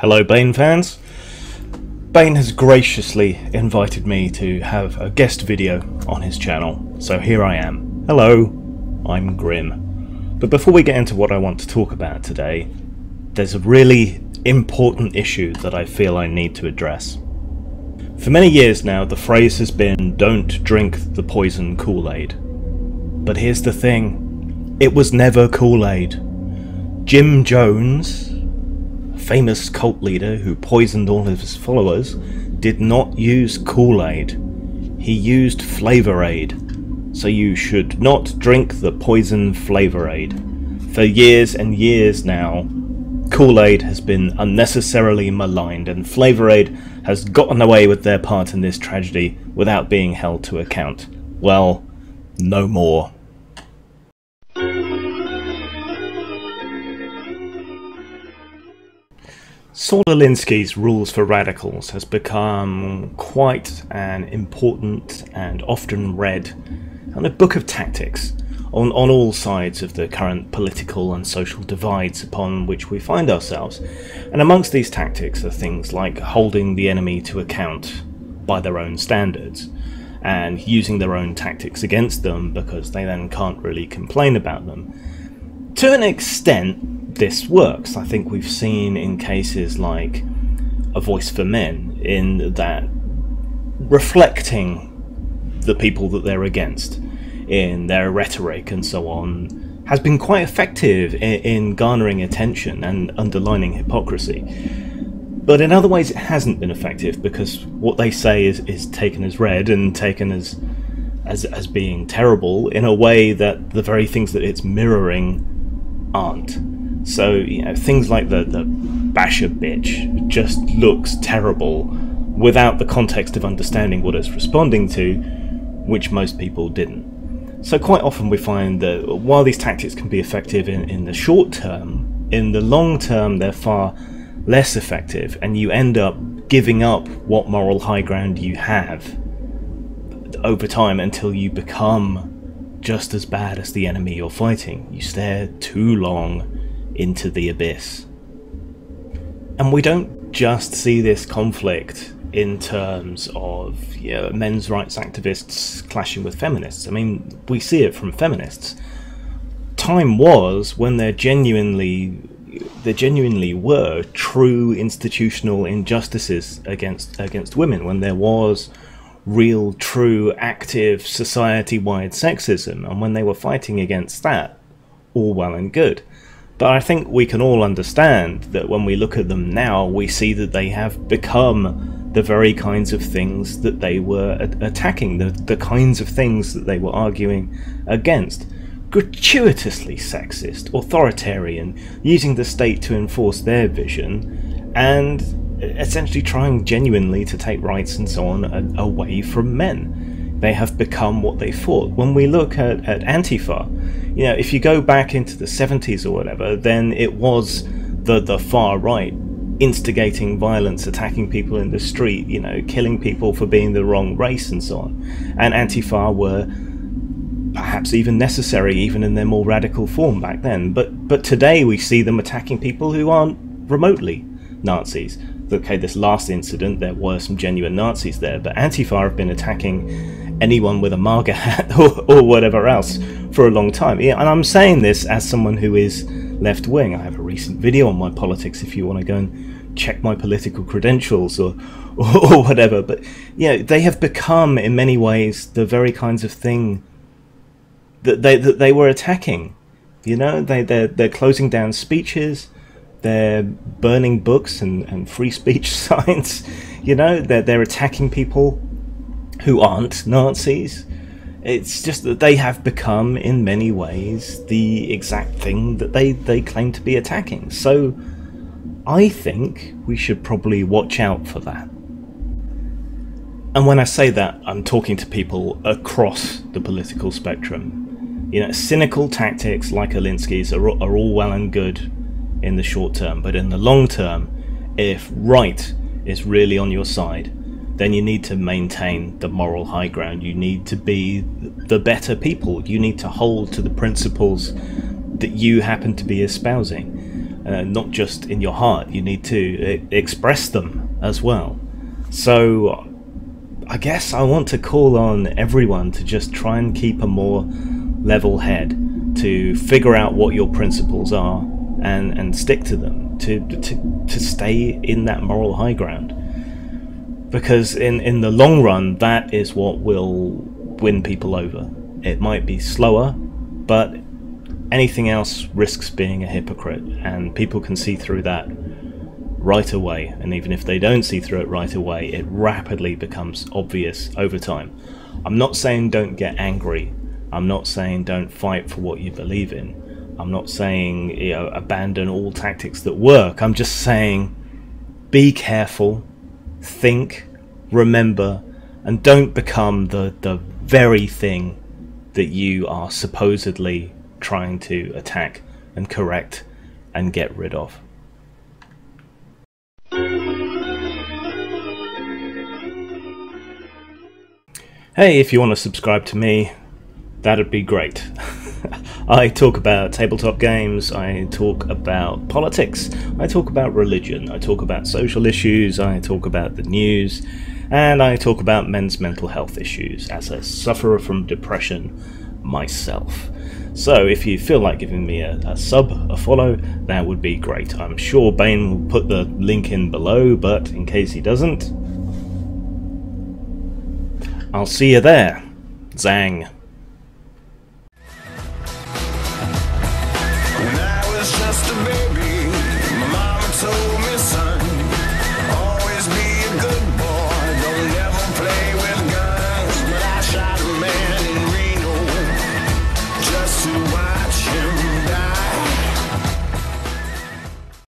Hello Bane fans. Bane has graciously invited me to have a guest video on his channel, so here I am. Hello, I'm Grim. But before we get into what I want to talk about today, there's a really important issue that I feel I need to address. For many years now, the phrase has been, "Don't drink the poison Kool-Aid." But here's the thing, it was never Kool-Aid. Jim Jones, a famous cult leader who poisoned all of his followers, did not use Kool-Aid. He used Flavor Aid. So you should not drink the poison Flavor Aid. For years and years now, Kool-Aid has been unnecessarily maligned, and Flavor Aid has gotten away with their part in this tragedy without being held to account. Well, no more. Saul Alinsky's Rules for Radicals has become quite an important and often read kind of book of tactics on all sides of the current political and social divides upon which we find ourselves. And amongst these tactics are things like holding the enemy to account by their own standards and using their own tactics against them because they then can't really complain about them. To an extent, this works. I think we've seen in cases like A Voice for Men, in that reflecting the people that they're against in their rhetoric and so on has been quite effective in garnering attention and underlining hypocrisy. But in other ways it hasn't been effective, because what they say is taken as read and taken as being terrible in a way that the very things that it's mirroring aren't. So, you know, things like the basher bitch just looks terrible without the context of understanding what it's responding to, which most people didn't. So quite often we find that while these tactics can be effective in the short term, in the long term they're far less effective, and you end up giving up what moral high ground you have over time until you become just as bad as the enemy you're fighting. You stare too long into the abyss. And we don't just see this conflict in terms of men's rights activists clashing with feminists. I mean, we see it from feminists. Time was when there genuinely were true institutional injustices against women, when there was real, true, active, society-wide sexism, and when they were fighting against that, all well and good. But I think we can all understand that when we look at them now, we see that they have become the very kinds of things that they were attacking, the kinds of things that they were arguing against. Gratuitously sexist, authoritarian, using the state to enforce their vision, and essentially trying genuinely to take rights and so on away from men. They have become what they fought. When we look at Antifa, you know, if you go back into the 70s or whatever, then it was the far right instigating violence, attacking people in the street, you know, killing people for being the wrong race and so on. And Antifa were perhaps even necessary, even in their more radical form back then. But today we see them attacking people who aren't remotely Nazis. Okay, this last incident, there were some genuine Nazis there, but Antifa have been attacking anyone with a MAGA hat or whatever else for a long time. Yeah, and I'm saying this as someone who is left-wing. I have a recent video on my politics if you want to go and check my political credentials or whatever. But yeah, they have become in many ways the very kinds of thing that they were attacking. You know, they're closing down speeches, they're burning books and free speech signs. You know, they're attacking people who aren't Nazis. It's just that they have become, in many ways, the exact thing that they claim to be attacking. So I think we should probably watch out for that. And when I say that, I'm talking to people across the political spectrum. You know, cynical tactics like Alinsky's are all well and good in the short term, but in the long term, if right is really on your side, then you need to maintain the moral high ground. You need to be the better people. You need to hold to the principles that you happen to be espousing. not just in your heart. You need to express them as well. So I guess I want to call on everyone to just try and keep a more level head, to figure out what your principles are and stick to them, to stay in that moral high ground. Because in the long run, that is what will win people over. It might be slower, but anything else risks being a hypocrite, and people can see through that right away. And even if they don't see through it right away, it rapidly becomes obvious over time. I'm not saying don't get angry. I'm not saying don't fight for what you believe in. I'm not saying, you know, abandon all tactics that work. I'm just saying be careful, think, remember, and don't become the very thing that you are supposedly trying to attack and correct and get rid of. Hey, if you want to subscribe to me, that'd be great. I talk about tabletop games, I talk about politics, I talk about religion, I talk about social issues, I talk about the news, and I talk about men's mental health issues as a sufferer from depression myself. So if you feel like giving me a sub, a follow, that would be great. I'm sure Bane will put the link in below, but in case he doesn't, I'll see you there. Zang.